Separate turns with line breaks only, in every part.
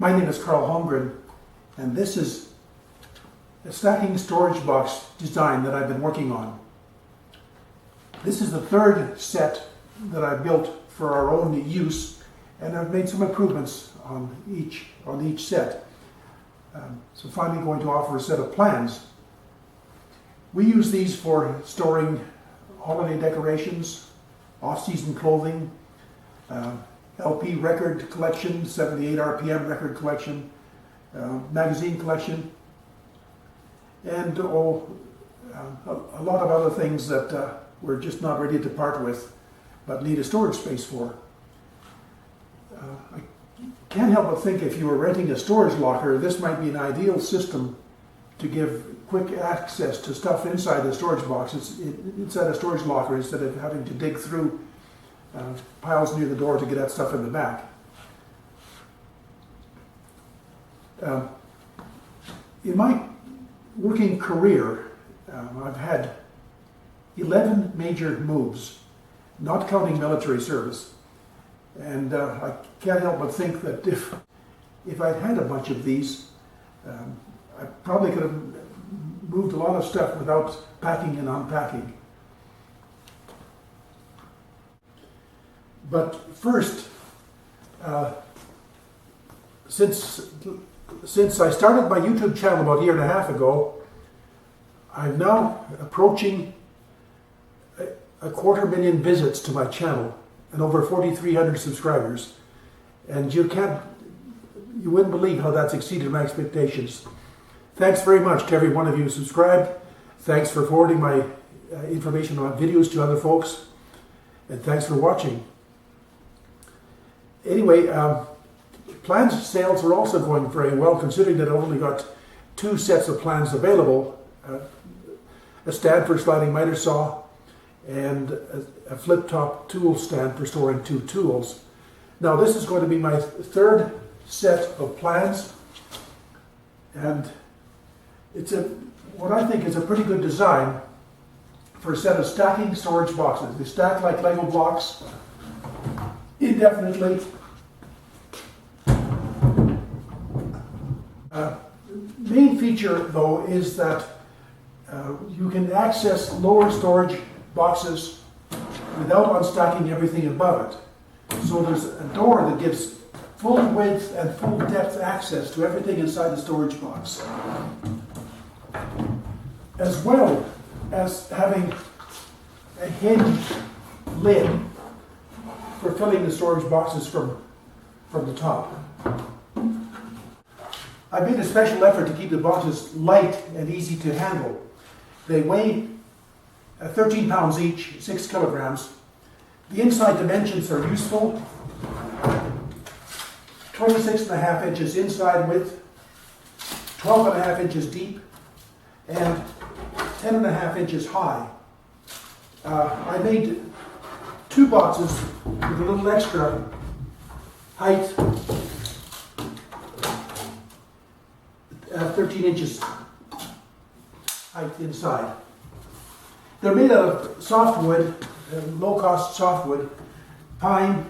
My name is Carl Holmgren, and this is a stacking storage box design that I've been working on. This is the third set that I built for our own use, and I've made some improvements on each set. So finally going to offer a set of plans. We use these for storing holiday decorations, off-season clothing, LP record collection, 78 RPM record collection, magazine collection, and a lot of other things that we're just not ready to part with, but need a storage space for. I can't help but think if you were renting a storage locker, this might be an ideal system to give quick access to stuff inside the storage box. Inside a storage locker, instead of having to dig through piles near the door to get that stuff in the back. In my working career, I've had 11 major moves, not counting military service. And I can't help but think that if I'd had a bunch of these, I probably could have moved a lot of stuff without packing and unpacking. But first, since I started my YouTube channel about a year and a half ago, I'm now approaching a 250,000 visits to my channel and over 4,300 subscribers. And you wouldn't believe how that's exceeded my expectations. Thanks very much to every one of you who subscribed. Thanks for forwarding my information on videos to other folks. And thanks for watching. Anyway, plans sales are also going very well, considering that I've only got 2 sets of plans available. A stand for sliding miter saw and a flip-top tool stand for storing 2 tools. Now this is going to be my third set of plans, and it's what I think is a pretty good design for a set of stacking storage boxes. They stack like Lego blocks indefinitely. Main feature though is that you can access lower storage boxes without unstacking everything above it. So there's a door that gives full width and full depth access to everything inside the storage box, as well as having a hinged lid for filling the storage boxes from the top. I made a special effort to keep the boxes light and easy to handle. They weigh 13 pounds each, 6 kilograms. The inside dimensions are useful. 26.5 inches inside width, 12.5 inches deep, and 10.5 inches high. I made 2 boxes with a little extra height, 13 inches height inside. They're made out of softwood, low-cost softwood, pine,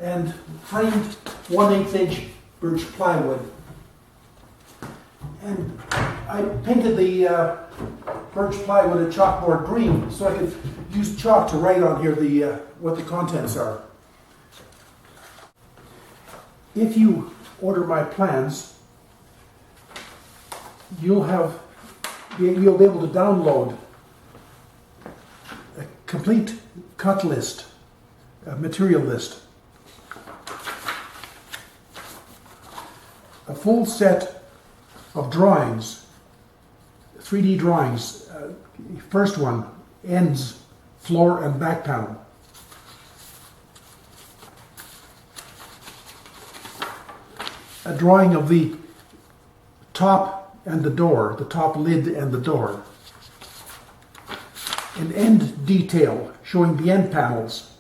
and framed 1/8 inch birch plywood. And I painted the birch plywood a chalkboard green so I could use chalk to write on here what the contents are. If you order my plans, you'll be able to download a complete cut list, a material list, a full set of drawings, 3D drawings. First one, ends, floor and back panel. A drawing of the top and the door, the top lid and the door. An end detail showing the end panels,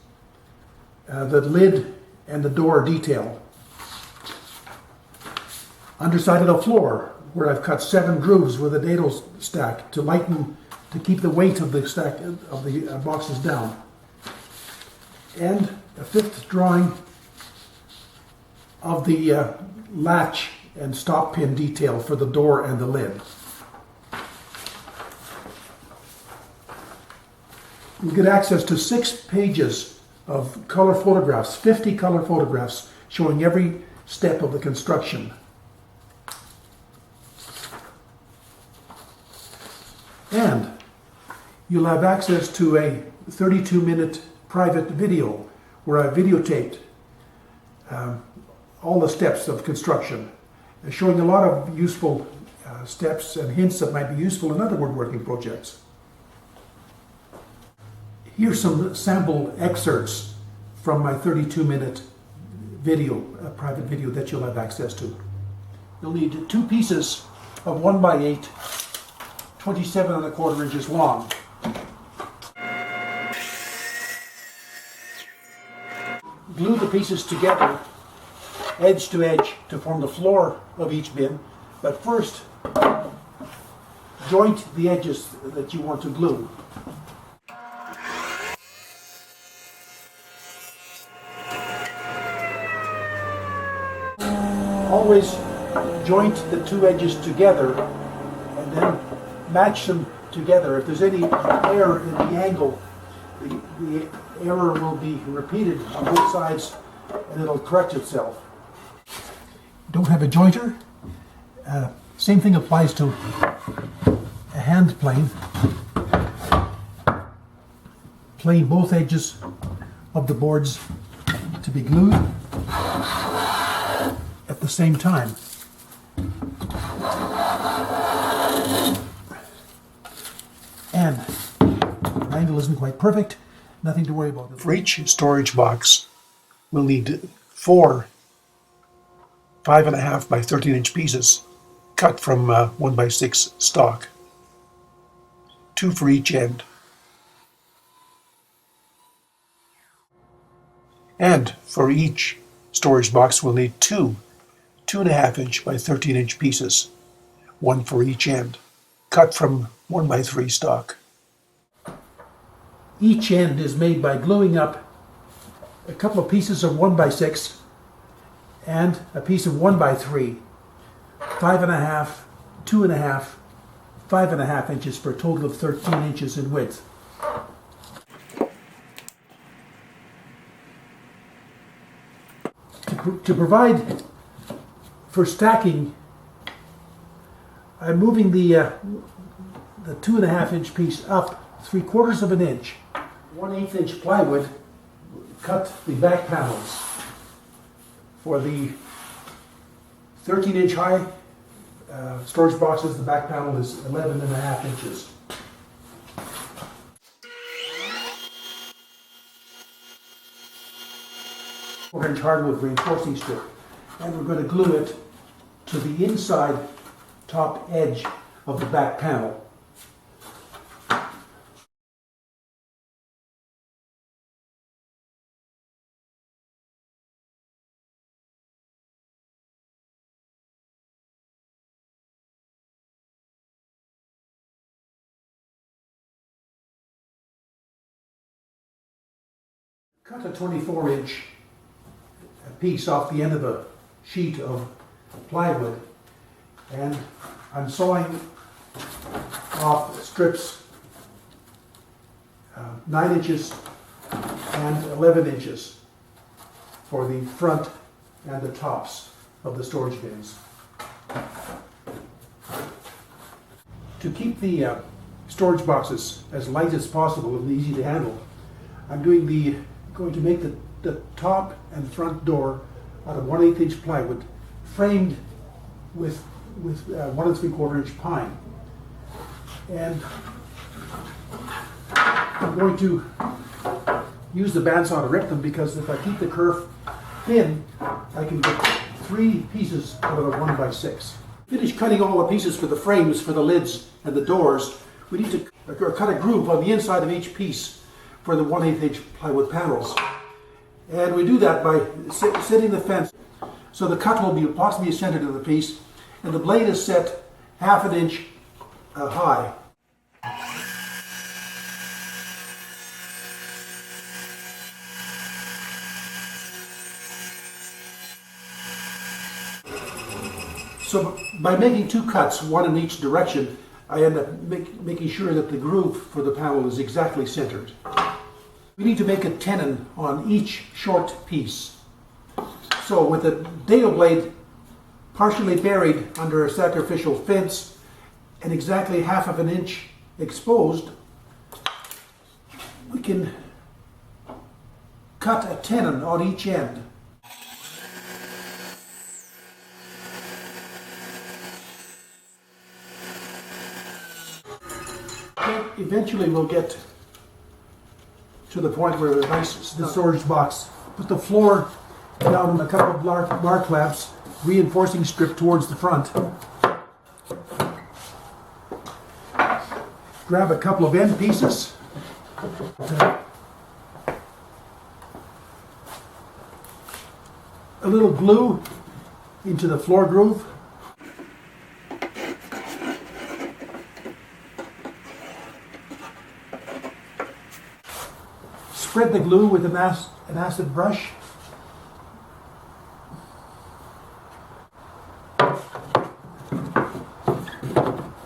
the lid and the door detail. Underside of the floor, where I've cut 7 grooves with a dado stack to keep the weight of the stack of the boxes down. And a 5th drawing of the latch and stop pin detail for the door and the lid. You get access to 6 pages of color photographs, 50 color photographs showing every step of the construction. And you'll have access to a 32-minute private video where I videotaped all the steps of construction, showing a lot of useful steps and hints that might be useful in other woodworking projects. Here's some sample excerpts from my 32-minute video, a private video that you'll have access to. You'll need 2 pieces of 1x8, 27¼ inches long. Glue the pieces together, edge to edge, to form the floor of each bin, but first joint the edges that you want to glue. Always joint the 2 edges together and then match them together. If there's any error in the angle, the error will be repeated on both sides and it'll correct itself. Don't have a jointer? Same thing applies to a hand plane. Plane both edges of the boards to be glued at the same time. And the angle isn't quite perfect, nothing to worry about. For each storage box, we'll need 4 5.5 by 13-inch pieces cut from 1x6 stock. 2 for each end. And for each storage box, we'll need 2 2.5-inch by 13-inch pieces, 1 for each end, cut from 1x3 stock. Each end is made by gluing up a couple of pieces of 1x6 and a piece of 1x3, 5.5, 2.5, 5.5 inches for a total of 13 inches in width. To provide for stacking, I'm moving the 2.5-inch piece up 3/4 inch. 1/8 inch plywood cut the back panels. For the 13-inch high storage boxes, the back panel is 11.5 inches. Inch hardwood reinforcing strip, and we're going to glue it to the inside top edge of the back panel. Cut a 24-inch piece off the end of a sheet of plywood, and I'm sawing off strips 9 inches and 11 inches for the front and the tops of the storage bins. To keep the storage boxes as light as possible and easy to handle, I'm going to make the top and front door out of 1/8 inch plywood, framed with 1 3/4 inch pine. And I'm going to use the bandsaw to rip them, because if I keep the kerf thin, I can get 3 pieces out of a 1x6. Finish cutting all the pieces for the frames, for the lids and the doors. We need to cut a groove on the inside of each piece for the 1/8 inch plywood panels. And we do that by setting the fence so the cut will be approximately centered of the piece, and the blade is set 1/2 inch high. So by making two cuts, one in each direction, I end up making sure that the groove for the panel is exactly centered. We need to make a tenon on each short piece. So with the dado blade partially buried under a sacrificial fence and exactly half of an inch exposed, we can cut a tenon on each end. Eventually we'll get to the point where the nice storage box. Put the floor down on a couple of bar clamps, reinforcing strip towards the front. Grab a couple of end pieces. A little glue into the floor groove. Spread the glue with an acid brush.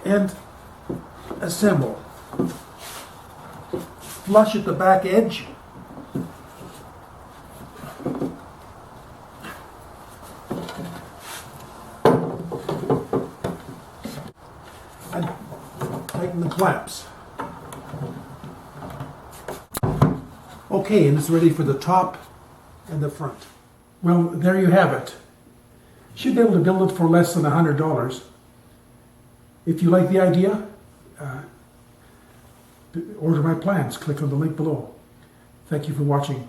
And assemble. Flush at the back edge. And tighten the clamps. Okay, and it's ready for the top and the front. Well, there you have it. Should be able to build it for less than $100. If you like the idea, order my plans. Click on the link below. Thank you for watching.